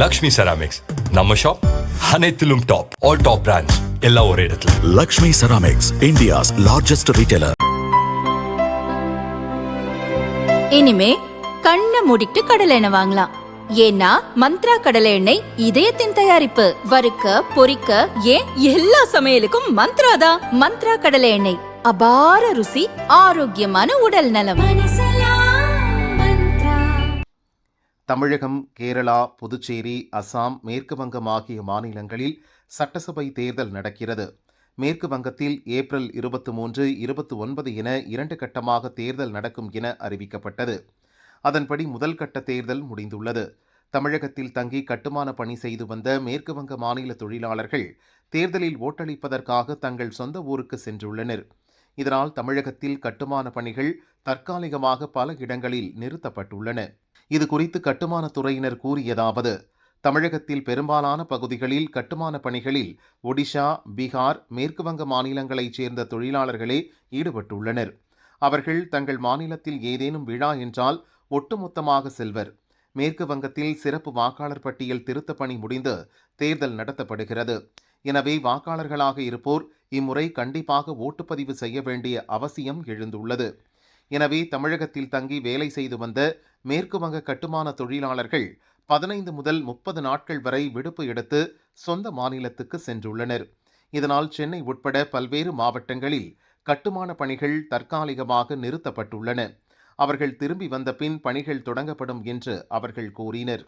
Lakshmi ceramics நம்ம shop அனைத்திலும் top. All top brands எல்லாம் ஒரே இடத்துல. Lakshmi ceramics, India's largest retailer. இனிமே கண்ணை மூடிட்டு கடலை எண்ணெய் வாங்கலாம். ஏன்னா மந்த்ரா கடலை எண்ணெய் இதயத்தின் தயாரிப்பு. வறுக்க பொரிக்க ஏன் எல்லா சமையலுக்கும் மந்த்ரா தான். மந்த்ரா கடலை எண்ணெய், அபார ருசி, ஆரோக்கியமான உடல் நலம். தமிழகம், கேரளா, புதுச்சேரி, அசாம், மேற்கு வங்கம் ஆகிய மாநிலங்களில் சட்டசபை தேர்தல் நடக்கிறது. மேற்கு வங்கத்தில் ஏப்ரல் 23, 29 என 2 கட்டமாக தேர்தல் நடக்கும் என அறிவிக்கப்பட்டது. அதன்படி முதல் கட்ட தேர்தல் முடிந்துள்ளது. தமிழகத்தில் தங்கி கட்டுமான பணி செய்து வந்த மேற்கு வங்க மாநில தொழிலாளர்கள் தேர்தலில் ஓட்டளிப்பதற்காக தங்கள் சொந்த ஊருக்கு சென்றுள்ளனர். இதனால் தமிழகத்தில் கட்டுமான பணிகள் தற்காலிகமாக பல இடங்களில் நிறுத்தப்பட்டுள்ளன. இது குறித்து கட்டுமான துறையினர் கூறியதாவது: தமிழகத்தில் பெரும்பாலான பகுதிகளில் கட்டுமான பணிகளில் ஒடிஷா, பீகார், மேற்கு வங்க மாநிலங்களைச் சேர்ந்த தொழிலாளர்களே ஈடுபட்டுள்ளனர். அவர்கள் தங்கள் மாநிலத்தில் ஏதேனும் விழா என்றால் ஒட்டுமொத்தமாக செல்வர். மேற்கு வங்கத்தில் சிறப்பு வாக்காளர் பட்டியல் திருத்த பணி முடிந்து தேர்தல் நடத்தப்படுகிறது. எனவே வாக்காளர்களாக இருப்போர் இம்முறை கண்டிப்பாக ஓட்டுப்பதிவு செய்ய வேண்டிய அவசியம் எழுந்துள்ளது. எனவே தமிழகத்தில் தங்கி வேலை செய்து வந்த மேற்கு வங்க கட்டுமான தொழிலாளர்கள் 15 முதல் 30 நாட்கள் வரை விடுப்பு எடுத்து சொந்த மாநிலத்துக்கு சென்றுள்ளனர். இதனால் சென்னை உட்பட பல்வேறு மாவட்டங்களில் கட்டுமான பணிகள் தற்காலிகமாக நிறுத்தப்பட்டுள்ளன. அவர்கள் திரும்பி வந்த பின் பணிகள் தொடங்கப்படும் என்று அவர்கள் கூறினர்.